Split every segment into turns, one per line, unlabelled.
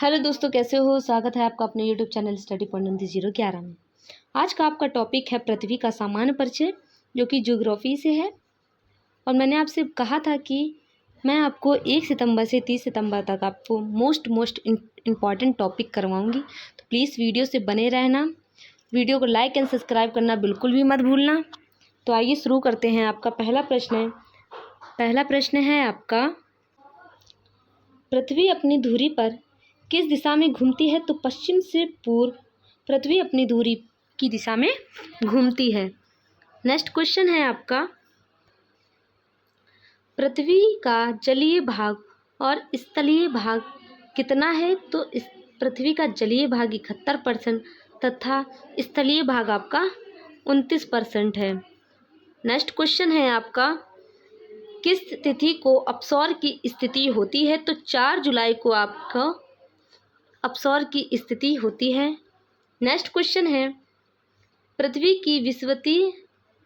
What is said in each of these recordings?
Hello दोस्तों, कैसे हो। स्वागत है आपका अपने यूट्यूब चैनल स्टडी पॉइंट 011 में। आज का आपका टॉपिक है पृथ्वी का सामान्य परिचय, जो कि ज्योग्राफी से है। और मैंने आपसे कहा था कि मैं आपको 1 सितंबर से 30 सितंबर तक आपको मोस्ट इम्पॉर्टेंट टॉपिक करवाऊंगी। तो प्लीज़ वीडियो से बने रहना। वीडियो को लाइक एंड सब्सक्राइब करना बिल्कुल भी मत भूलना। तो आइए शुरू करते हैं। आपका पहला प्रश्न है आपका, पृथ्वी अपनी धुरी पर किस दिशा में घूमती है। तो पश्चिम से पूर्व पृथ्वी अपनी धुरी की दिशा में घूमती है। नेक्स्ट क्वेश्चन है आपका, पृथ्वी का जलीय भाग और स्थलीय भाग कितना है। तो इस पृथ्वी का जलीय भाग 71% तथा स्थलीय भाग आपका 29% है। नेक्स्ट क्वेश्चन है आपका, किस तिथि को अपसौर की स्थिति होती है। तो 4 जुलाई को आपका अपसौर की स्थिति होती है। नेक्स्ट क्वेश्चन है, पृथ्वी की विषुवतीय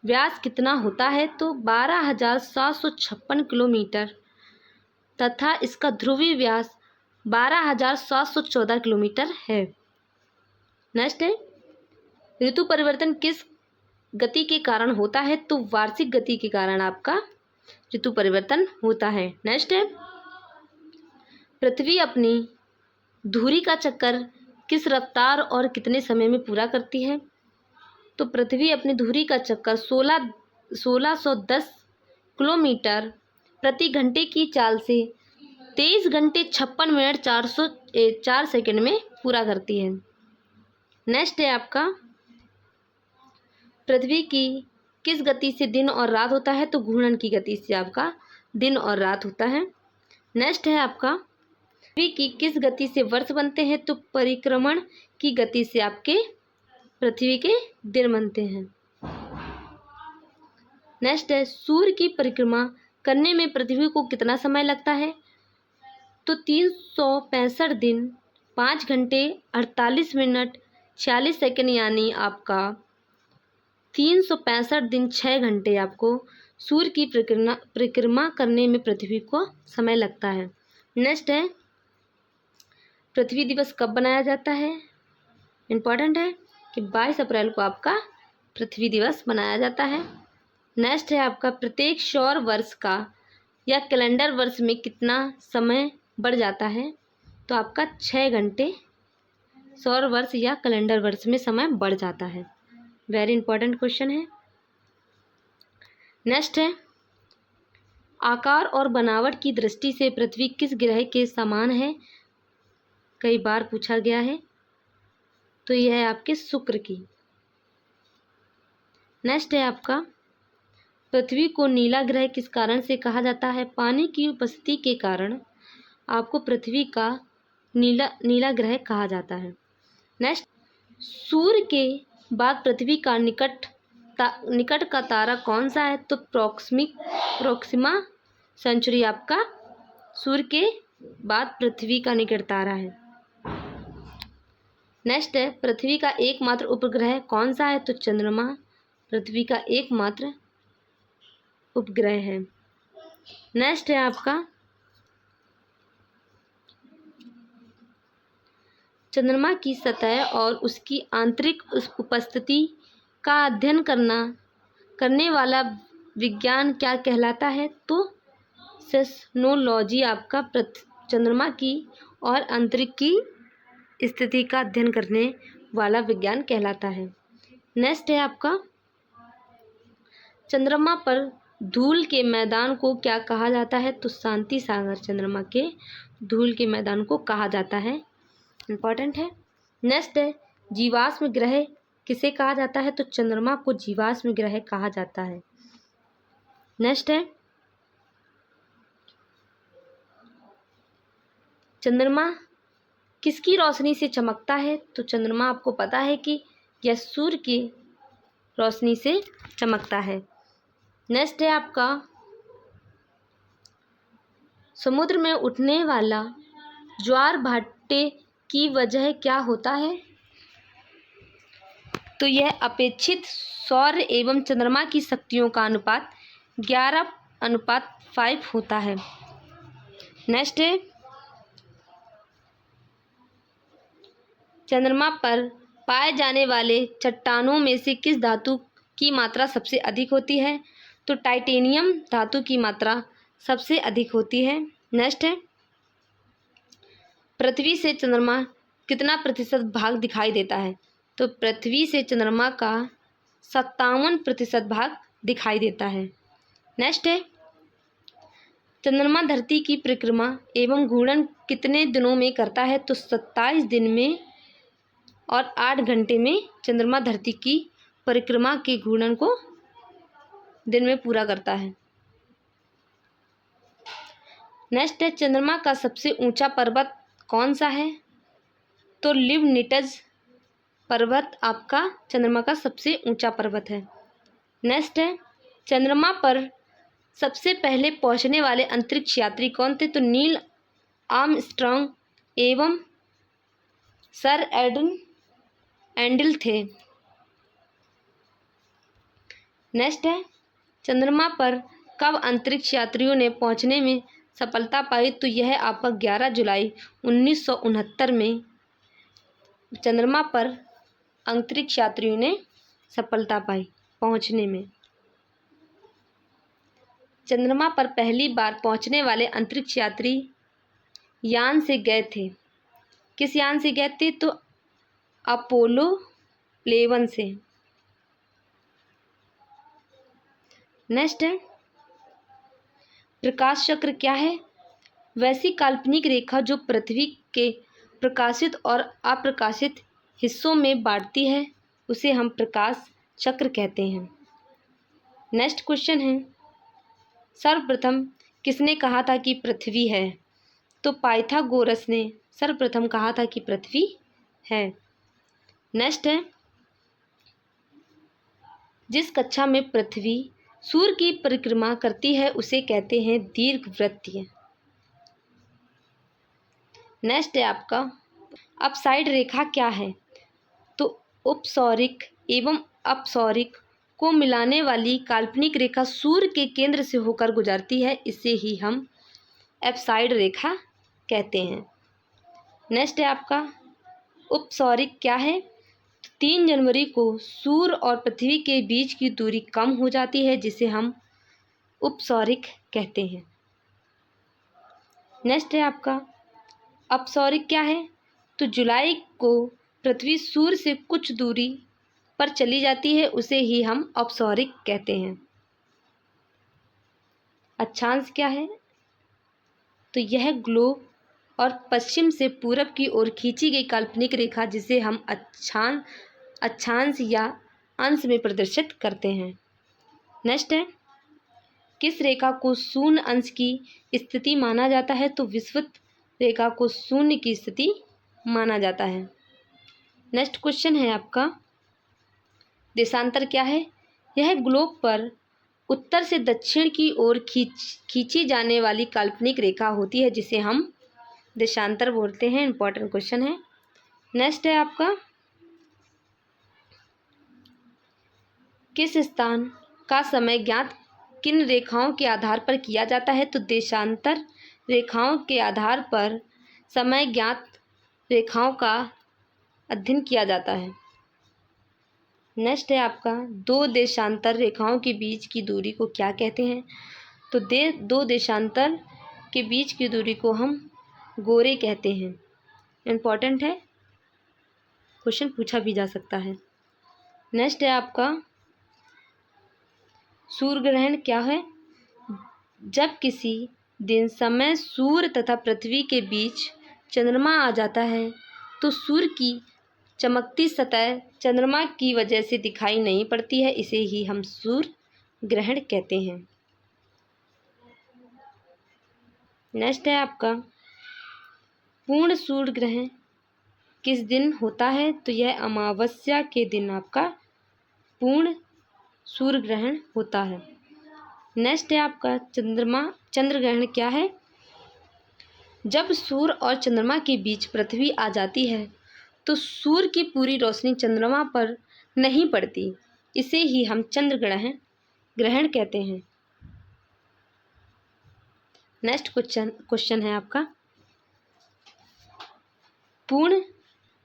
व्यास कितना होता है। तो 12,756 किलोमीटर तथा इसका ध्रुवीय व्यास 12,714 किलोमीटर है। नेक्स्ट है, ऋतु परिवर्तन किस गति के कारण होता है। तो वार्षिक गति के कारण आपका ऋतु परिवर्तन होता है। नेक्स्ट है, पृथ्वी अपनी धुरी का चक्कर किस रफ्तार और कितने समय में पूरा करती है। तो पृथ्वी अपनी धुरी का चक्कर 1610 किलोमीटर प्रति घंटे की चाल से 23 घंटे 56 मिनट 4 सेकंड में पूरा करती है। नेक्स्ट है आपका, पृथ्वी की किस गति से दिन और रात होता है। तो घूर्णन की गति से आपका दिन और रात होता है। नेक्स्ट है आपका, पृथ्वी की किस गति से वर्ष बनते हैं। तो परिक्रमण की गति से आपके पृथ्वी के दिन बनते हैं। नेक्स्ट है, सूर्य की परिक्रमा करने में पृथ्वी को कितना समय लगता है। तो 365 दिन 5 घंटे 48 मिनट 46 सेकंड, यानी आपका 365 दिन 6 घंटे आपको सूर्य की परिक्रमा करने में पृथ्वी को समय लगता है। नेक्स्ट है, पृथ्वी दिवस कब बनाया जाता है। इम्पॉर्टेंट है कि 22 अप्रैल को आपका पृथ्वी दिवस बनाया जाता है। नेक्स्ट है आपका, प्रत्येक सौर वर्ष का या कैलेंडर वर्ष में कितना समय बढ़ जाता है। तो आपका 6 घंटे सौर वर्ष या कैलेंडर वर्ष में समय बढ़ जाता है। वेरी इंपॉर्टेंट क्वेश्चन है। नेक्स्ट है, आकार और बनावट की दृष्टि से पृथ्वी किस ग्रह के समान है। कई बार पूछा गया है। तो यह है आपके शुक्र की। नेक्स्ट है आपका, पृथ्वी को नीला ग्रह किस कारण से कहा जाता है। पानी की उपस्थिति के कारण आपको पृथ्वी का नीला ग्रह कहा जाता है। नेक्स्ट, सूर्य के बाद पृथ्वी का निकट का तारा कौन सा है। तो प्रोक्सिमा सेंचुरी आपका सूर्य के बाद पृथ्वी का निकट तारा है। नेक्स्ट है, पृथ्वी का एकमात्र उपग्रह कौन सा है। तो चंद्रमा पृथ्वी का एकमात्र उपग्रह है। नेक्स्ट है आपका, चंद्रमा की सतह और उसकी आंतरिक उपस्थिति का अध्ययन करने वाला विज्ञान क्या कहलाता है। तो सेस्मोलॉजी आपका चंद्रमा की और आंतरिक की स्थिति का अध्ययन करने वाला विज्ञान कहलाता है। नेक्स्ट है आपका, चंद्रमा पर धूल के मैदान को क्या कहा जाता है। तो शांति सागर चंद्रमा के धूल के मैदान को कहा जाता है। इंपॉर्टेंट है। नेक्स्ट है, जीवाश्म ग्रह किसे कहा जाता है। तो चंद्रमा को जीवाश्म ग्रह कहा जाता है। नेक्स्ट है, चंद्रमा किसकी रोशनी से चमकता है। तो चंद्रमा आपको पता है कि यह सूर्य की रोशनी से चमकता है। नेक्स्ट है आपका, समुद्र में उठने वाला ज्वार भाटे की वजह क्या होता है। तो यह अपेक्षित सौर एवं चंद्रमा की शक्तियों का अनुपात 11:5 होता है। नेक्स्ट है, चंद्रमा पर पाए जाने वाले चट्टानों में से किस धातु की मात्रा सबसे अधिक होती है? तो टाइटेनियम धातु की मात्रा सबसे अधिक होती है। नेक्स्ट है, पृथ्वी से चंद्रमा कितना प्रतिशत भाग दिखाई देता है? तो पृथ्वी से चंद्रमा का 57% भाग दिखाई देता है। नेक्स्ट है, चंद्रमा धरती की परिक्रमा एवं घूर्णन कितने दिनों में करता है? तो 27 दिन में और 8 घंटे में चंद्रमा धरती की परिक्रमा के घूर्णन को दिन में पूरा करता है। नेक्स्ट है, चंद्रमा का सबसे ऊंचा पर्वत कौन सा है? तो लिबनिट्ज पर्वत आपका चंद्रमा का सबसे ऊंचा पर्वत है। नेक्स्ट है, चंद्रमा पर सबसे पहले पहुंचने वाले अंतरिक्ष यात्री कौन थे? तो नील आर्मस्ट्रांग एवं सर एडन एंडिल थे। नेक्स्ट है, चंद्रमा पर कब अंतरिक्ष यात्रियों ने पहुंचने में सफलता पाई? तो यह आपका 11 जुलाई 1969 में चंद्रमा पर अंतरिक्ष यात्रियों ने सफलता पाई पहुंचने में। चंद्रमा पर पहली बार पहुंचने वाले अंतरिक्ष यात्री यान से गए थे। किस यान से गए थे? तो अपोलो 11 से। नेक्स्ट है, प्रकाश चक्र क्या है? वैसी काल्पनिक रेखा जो पृथ्वी के प्रकाशित और अप्रकाशित हिस्सों में बांटती है उसे हम प्रकाश चक्र कहते हैं। नेक्स्ट क्वेश्चन है, सर्वप्रथम किसने कहा था कि पृथ्वी है? तो पाइथागोरस ने सर्वप्रथम कहा था कि पृथ्वी है। नेक्स्ट है, जिस कक्षा में पृथ्वी सूर्य की परिक्रमा करती है उसे कहते हैं दीर्घवृत्तीय। नेक्स्ट है आपका, अपसाइड रेखा क्या है? तो उपसौरिक एवं अपसौरिक को मिलाने वाली काल्पनिक रेखा सूर्य के केंद्र से होकर गुजरती है, इसे ही हम एप्साइड रेखा कहते हैं। नेक्स्ट है आपका, उपसौरिक क्या है? 3 जनवरी को सूर्य और पृथ्वी के बीच की दूरी कम हो जाती है जिसे हम उपसौरिक कहते हैं। नेक्स्ट है आपका, अपसौरिक क्या है? तो जुलाई को पृथ्वी सूर्य से कुछ दूरी पर चली जाती है, उसे ही हम अपसौरिक कहते हैं। अक्षांश क्या है? तो यह ग्लोब और पश्चिम से पूरब की ओर खींची गई काल्पनिक रेखा जिसे हम अक्षांश या अंश में प्रदर्शित करते हैं। नेक्स्ट है, किस रेखा को शून्य अंश की स्थिति माना जाता है? तो विषुवत रेखा को शून्य की स्थिति माना जाता है। नेक्स्ट क्वेश्चन है आपका, देशांतर क्या है? यह ग्लोब पर उत्तर से दक्षिण की ओर खींची जाने वाली काल्पनिक रेखा होती है जिसे हम देशांतर बोलते हैं। इंपॉर्टेंट क्वेश्चन है। नेक्स्ट है आपका, किस स्थान का समय ज्ञात किन रेखाओं के आधार पर किया जाता है? तो देशांतर रेखाओं के आधार पर समय ज्ञात रेखाओं का अध्ययन किया जाता है। नेक्स्ट है आपका, 2 देशांतर रेखाओं के बीच की दूरी को क्या कहते हैं? तो 2 देशांतर के बीच की दूरी को हम गोरे कहते हैं। इम्पॉर्टेंट है, क्वेश्चन पूछा भी जा सकता है। नेक्स्ट है आपका, सूर्य ग्रहण क्या है? जब किसी दिन समय सूर्य तथा पृथ्वी के बीच चंद्रमा आ जाता है तो सूर्य की चमकती सतह चंद्रमा की वजह से दिखाई नहीं पड़ती है, इसे ही हम सूर्य ग्रहण कहते हैं। नेक्स्ट है आपका, पूर्ण सूर्य ग्रहण किस दिन होता है? तो यह अमावस्या के दिन आपका पूर्ण सूर्य ग्रहण होता है। नेक्स्ट है आपका, चंद्र ग्रहण क्या है? जब सूर्य और चंद्रमा के बीच पृथ्वी आ जाती है तो सूर्य की पूरी रोशनी चंद्रमा पर नहीं पड़ती, इसे ही हम चंद्र ग्रहण कहते हैं। नेक्स्ट क्वेश्चन है आपका, पूर्ण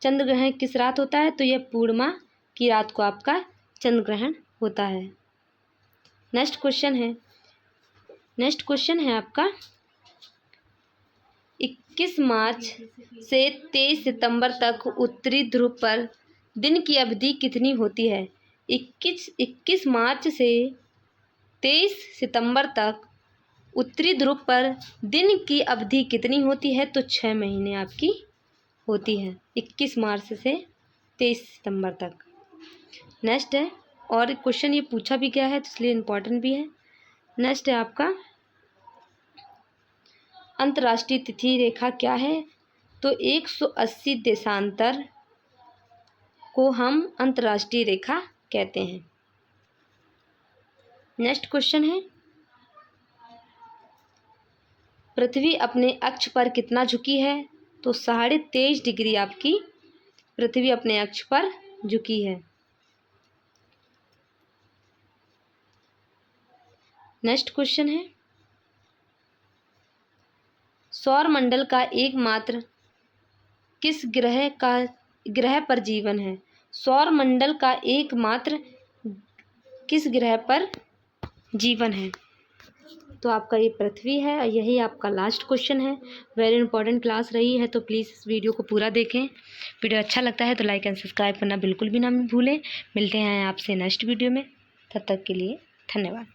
चंद्र ग्रहण किस रात होता है? तो यह पूर्णिमा की रात को आपका चंद्र ग्रहण होता है। नेक्स्ट क्वेश्चन है आपका 21 मार्च से 23 सितंबर तक उत्तरी ध्रुव पर दिन की अवधि कितनी होती है? 21 मार्च से 23 सितंबर तक उत्तरी ध्रुव पर दिन की अवधि कितनी होती है? तो 6 महीने आपकी होती है, 21 मार्च से 23 सितंबर तक। नेक्स्ट है, और क्वेश्चन ये पूछा भी गया है तो इसलिए इम्पोर्टेंट भी है। नेक्स्ट है आपका अंतर्राष्ट्रीय तिथि रेखा क्या है? तो 180 देशांतर को हम अंतर्राष्ट्रीय रेखा कहते हैं। नेक्स्ट क्वेश्चन है पृथ्वी अपने अक्ष पर कितना झुकी है? तो 23.5 डिग्री आपकी पृथ्वी अपने अक्ष पर झुकी है। नेक्स्ट क्वेश्चन है सौर मंडल का एकमात्र किस ग्रह पर जीवन है? सौर मंडल का एकमात्र किस ग्रह पर जीवन है? तो आपका ये पृथ्वी है। यही आपका लास्ट क्वेश्चन है। वेरी इंपॉर्टेंट क्लास रही है, तो प्लीज़ इस वीडियो को पूरा देखें। वीडियो अच्छा लगता है तो लाइक एंड सब्सक्राइब करना बिल्कुल भी ना भूलें। मिलते हैं आपसे नेक्स्ट वीडियो में, तब तक के लिए धन्यवाद।